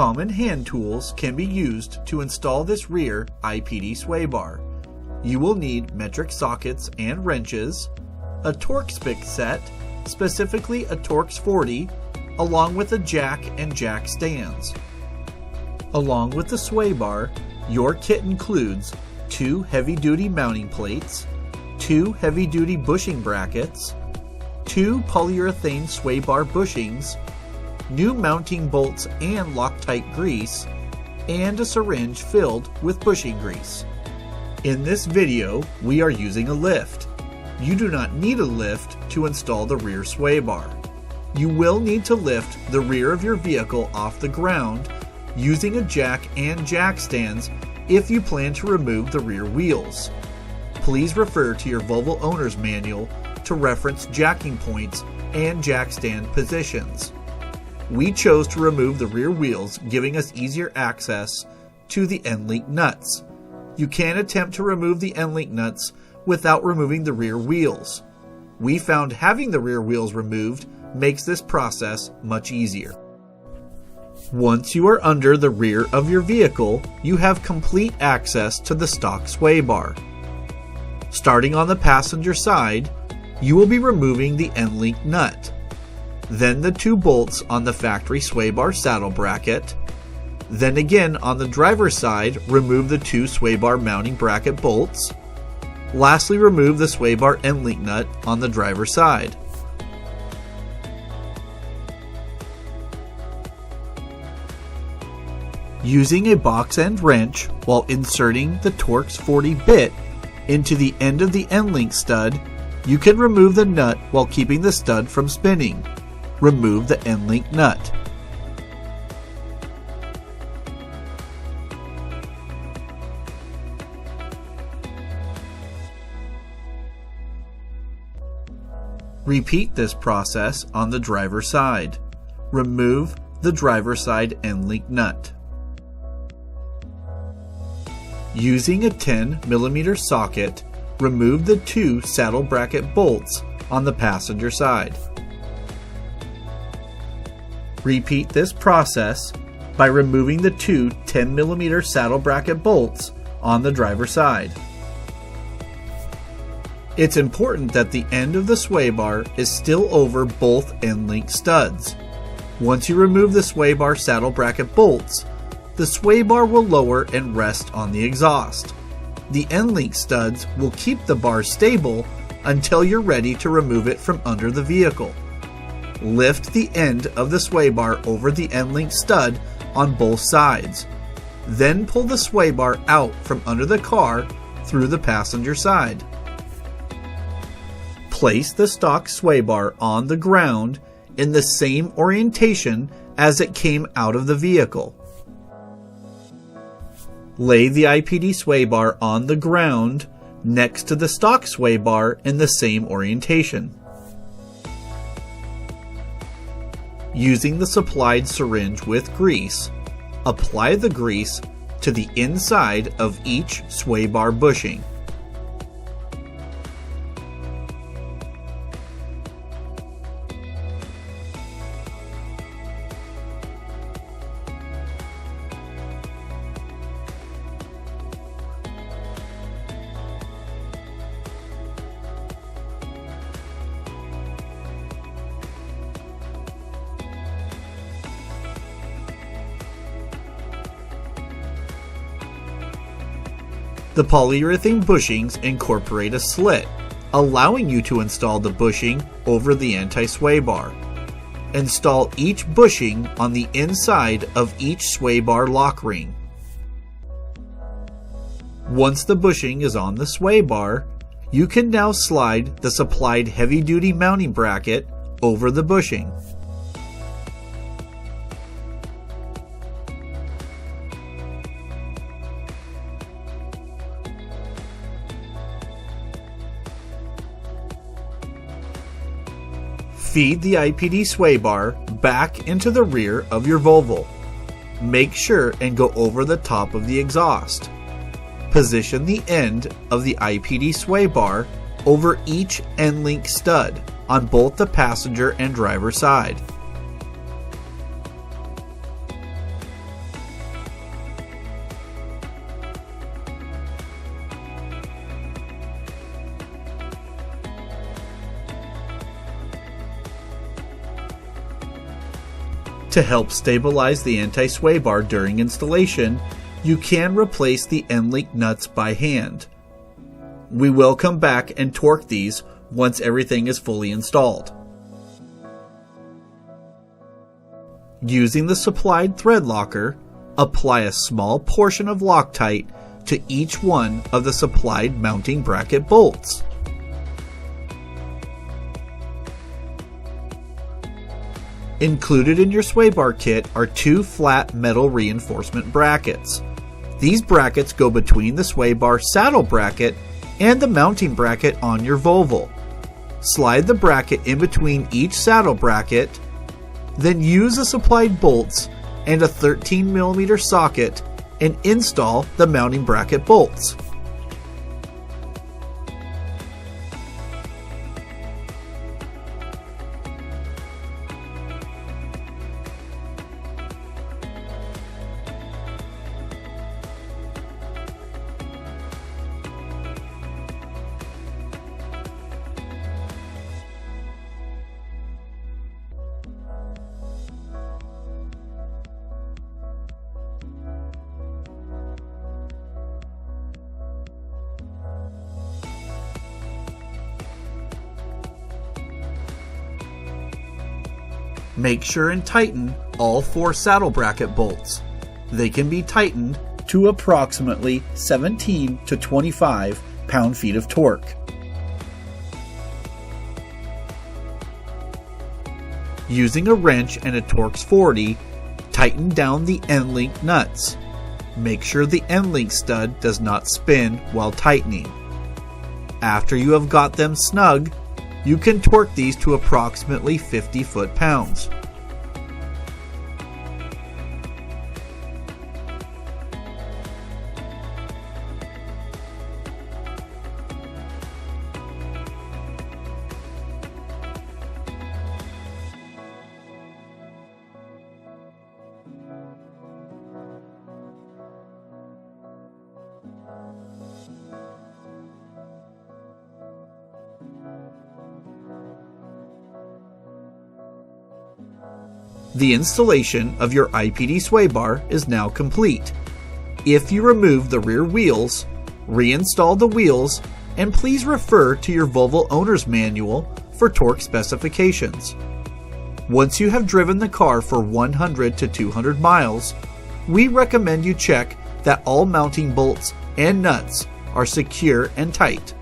Common hand tools can be used to install this rear IPD sway bar. You will need metric sockets and wrenches, a Torx pick set, specifically a Torx 40, along with a jack and jack stands. Along with the sway bar, your kit includes 2 heavy-duty mounting plates, 2 heavy-duty bushing brackets, 2 polyurethane sway bar bushings, new mounting bolts and Loctite grease, and a syringe filled with bushing grease. In this video, we are using a lift. You do not need a lift to install the rear sway bar. You will need to lift the rear of your vehicle off the ground using a jack and jack stands if you plan to remove the rear wheels. Please refer to your Volvo owner's manual to reference jacking points and jack stand positions. We chose to remove the rear wheels, giving us easier access to the end-link nuts. You can attempt to remove the end-link nuts without removing the rear wheels. We found having the rear wheels removed makes this process much easier. Once you are under the rear of your vehicle, you have complete access to the stock sway bar. Starting on the passenger side, you will be removing the end-link nut, then the 2 bolts on the factory sway bar saddle bracket, then again on the driver's side, remove the 2 sway bar mounting bracket bolts. Lastly, remove the sway bar end-link nut on the driver's side. Using a box end wrench while inserting the Torx 40 bit into the end of the end-link stud, you can remove the nut while keeping the stud from spinning. Remove the end-link nut. Repeat this process on the driver's side. Remove the driver's side end-link nut. Using a 10mm socket, remove the 2 saddle bracket bolts on the passenger side. Repeat this process by removing the 2 10mm saddle bracket bolts on the driver's side. It's important that the end of the sway bar is still over both end-link studs. Once you remove the sway bar saddle bracket bolts, the sway bar will lower and rest on the exhaust. The end-link studs will keep the bar stable until you're ready to remove it from under the vehicle. Lift the end of the sway bar over the end-link stud on both sides. Then pull the sway bar out from under the car through the passenger side. Place the stock sway bar on the ground in the same orientation as it came out of the vehicle. Lay the IPD sway bar on the ground next to the stock sway bar in the same orientation. Using the supplied syringe with grease, apply the grease to the inside of each sway bar bushing. The polyurethane bushings incorporate a slit, allowing you to install the bushing over the anti-sway bar. Install each bushing on the inside of each sway bar lock ring. Once the bushing is on the sway bar, you can now slide the supplied heavy-duty mounting bracket over the bushing. Feed the IPD sway bar back into the rear of your Volvo. Make sure and go over the top of the exhaust. Position the end of the IPD sway bar over each end-link stud on both the passenger and driver side. To help stabilize the anti-sway bar during installation, you can replace the end link nuts by hand. We will come back and torque these once everything is fully installed. Using the supplied thread locker, apply a small portion of Loctite to each one of the supplied mounting bracket bolts. Included in your sway bar kit are 2 flat metal reinforcement brackets. These brackets go between the sway bar saddle bracket and the mounting bracket on your Volvo. Slide the bracket in between each saddle bracket, then use the supplied bolts and a 13mm socket and install the mounting bracket bolts. Make sure and tighten all 4 saddle bracket bolts. They can be tightened to approximately 17 to 25 pound-feet of torque. Using a wrench and a Torx 40, tighten down the end link nuts. Make sure the end link stud does not spin while tightening. After you have got them snug, you can torque these to approximately 50 foot-pounds. The installation of your IPD sway bar is now complete. If you remove the rear wheels, reinstall the wheels, and please refer to your Volvo owner's manual for torque specifications. Once you have driven the car for 100 to 200 miles, we recommend you check that all mounting bolts and nuts are secure and tight.